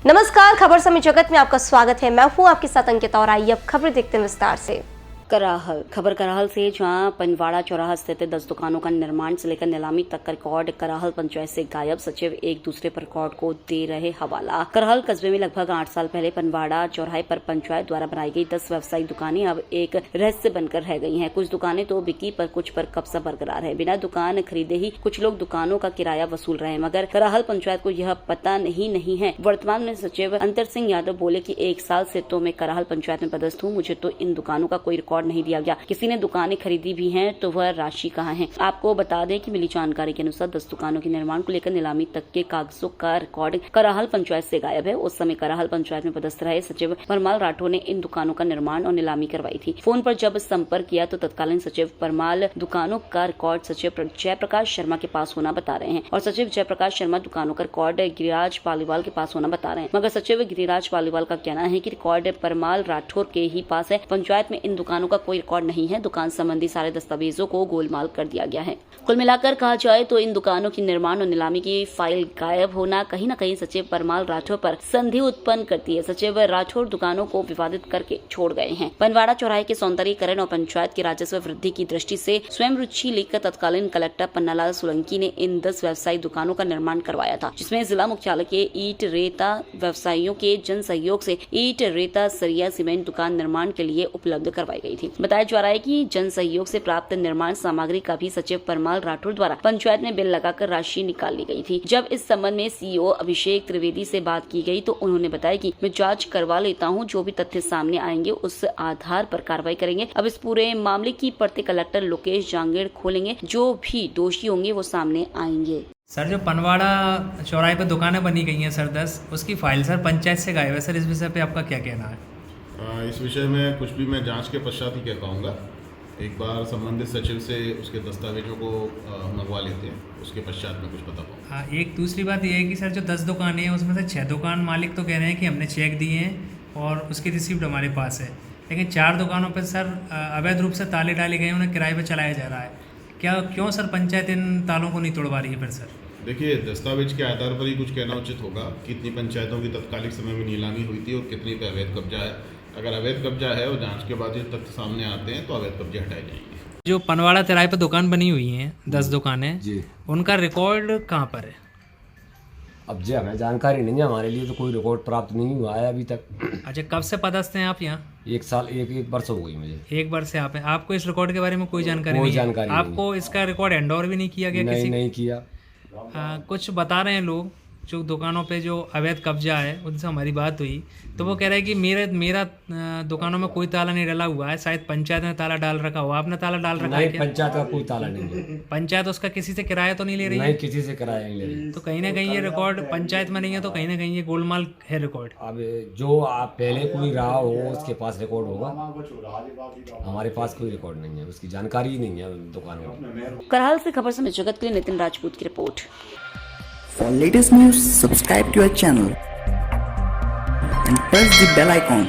नमस्कार, खबर समय जगत में आपका स्वागत है। मैं हूं आपके साथ अंकिता और आइए अब खबर देखते हैं विस्तार से। कराहल खबर कराहल से, जहां पनवाड़ा चौराहा स्थित 10 दुकानों का निर्माण से लेकर नीलामी तक का रिकॉर्ड कराहल पंचायत से गायब। सचिव एक दूसरे पर रिकॉर्ड को दे रहे हवाला। कराहल कस्बे में लगभग 8 साल पहले पनवाड़ा चौराहे पर पंचायत द्वारा बनाई गई 10 व्यावसायिक दुकानें अब एक रहस्य बनकर रह गई हैं। कुछ दुकानें तो बिकी पर कुछ पर कब्जा बरकरार है। बिना दुकान खरीदे ही कुछ लोग दुकानों का किराया वसूल रहे हैं, मगर कराहल पंचायत को यह पता नहीं है। वर्तमान में सचिव अंतर सिंह यादव बोले कि 1 साल से तो मैं कराहल पंचायत में पदस्थ हूँ, मुझे तो इन दुकानों का कोई नहीं दिया गया। किसी ने दुकानें खरीदी भी हैं तो वह राशि कहाँ है। आपको बता दें कि मिली जानकारी के अनुसार 10 दुकानों के निर्माण को लेकर नीलामी तक के कागजों का रिकॉर्ड कराहल पंचायत से गायब है। उस समय कराहल पंचायत में पदस्थ रहे सचिव परमाल राठौर ने इन दुकानों का निर्माण और नीलामी करवाई थी। फोन पर जब संपर्क किया तो तत्कालीन सचिव परमाल दुकानों का रिकॉर्ड सचिव जयप्रकाश शर्मा के पास होना बता रहे हैं और सचिव जयप्रकाश शर्मा दुकानों का रिकॉर्ड गिरिराज पालीवाल के पास होना बता रहे हैं, मगर सचिव गिरिराज पालीवाल का कहना है कि रिकॉर्ड परमाल राठौर के ही पास है। पंचायत में इन दुकानों का कोई रिकॉर्ड नहीं है। दुकान संबंधी सारे दस्तावेजों को गोलमाल कर दिया गया है। कुल मिलाकर कहा जाए तो इन दुकानों की निर्माण और नीलामी की फाइल गायब होना कहीं न कहीं सचिव परमाल राठौर पर संदेह उत्पन्न करती है। सचिव राठौर दुकानों को विवादित करके छोड़ गए हैं। पनवाड़ा चौराहे के सौंदर्यीकरण और पंचायत की राजस्व वृद्धि की दृष्टि से स्वयं रुचि लेकर तत्कालीन कलेक्टर पन्नालाल सोलंकी ने इन 10 व्यवसायिक दुकानों का निर्माण करवाया था, जिसमें जिला मुख्यालय के ईंट रेता व्यवसायियों के जन सहयोग से ईंट रेता सरिया सीमेंट दुकान निर्माण के लिए उपलब्ध करवाई गई थी। बताया जा रहा है कि जन सहयोग से प्राप्त निर्माण सामग्री का भी सचिव परमाल राठौर द्वारा पंचायत में बिल लगाकर राशि निकाल ली गई थी। जब इस संबंध में सीईओ अभिषेक त्रिवेदी से बात की गई तो उन्होंने बताया कि मैं जांच करवा लेता हूं, जो भी तथ्य सामने आएंगे उस आधार पर कार्रवाई करेंगे। अब इस पूरे मामले की परतें कलेक्टर लोकेश जांगेड़ खोलेंगे, जो भी दोषी होंगे वो सामने आएंगे। सर, जो पनवाड़ा चौराहे पर दुकानें बनी गई हैं सर 10, उसकी फाइल सर पंचायत से गायब है। सर, इस विषय पे आपका क्या कहना है? इस विषय में कुछ भी मैं जांच के पश्चात ही कह पाऊँगा। एक बार संबंधित सचिव से उसके दस्तावेजों को मंगवा लेते हैं, उसके पश्चात में कुछ बता पाऊँ। हाँ, एक दूसरी बात यह है कि सर जो 10 दुकानें हैं उसमें से 6 दुकान मालिक तो कह रहे हैं कि हमने चेक दिए हैं और उसकी रिसिप्ट हमारे पास है, लेकिन 4 दुकानों पर सर अवैध रूप से ताले डाले गए, उन्हें किराए पर चलाया जा रहा है। क्यों सर पंचायत इन तालों को नहीं तोड़वा रही है फिर सर? देखिए, दस्तावेज के आधार पर ही कुछ कहना उचित होगा। कितनी पंचायतों की तत्कालिक समय में नीलामी हुई थी और कितनी पे अवैध कब्जा है। अगर अवैध कब्जा है और जांच के बाद ये तथ्य सामने आते हैं तो अवैध कब्जे हटाए जाएंगे। जो पनवाड़ा तिराहे पर दुकान बनी हुई हैं 10 दुकानें जी, उनका रिकॉर्ड कहाँ पर है? अब जी हमें जानकारी नहीं है, हमारे लिए तो कोई रिकॉर्ड प्राप्त नहीं हुआ है अभी तक। अच्छा, कब से पदस्थ हैं आप यहाँ? 1 साल 1 वर्ष हो गई मुझे। 1 वर्ष से आप हैं। आपको इस रिकॉर्ड के बारे में कोई जानकारी कोई नहीं है? जानकारी आपको इसका रिकॉर्ड हैंड ओवर भी नहीं किया गया? नहीं किया। कुछ बता रहे हैं लोग जो दुकानों पे जो अवैध कब्जा है उनसे हमारी बात हुई तो वो कह रहे हैं कि मेरा दुकानों में कोई ताला नहीं डला हुआ है, शायद पंचायत ने ताला डाल रखा हुआ। आपने ताला डाल रखा है क्या? पंचायत का कोई ताला नहीं है। पंचायत उसका किसी से किराया तो नहीं ले रही है? नहीं, किसी से किराया नहीं ले रही। तो कहीं ना कहीं ये रिकॉर्ड पंचायत में नहीं है, तो कहीं ना कहीं ये गोलमाल है रिकॉर्ड। अब जो आप पहले कोई रहा हो उसके पास रिकॉर्ड होगा, हमारे पास कोई रिकॉर्ड नहीं है, उसकी जानकारी नहीं है दुकानों में। कराहल से खबर समय जगत के लिए नितिन राजपूत की report. For latest news, subscribe to our channel and press the bell icon.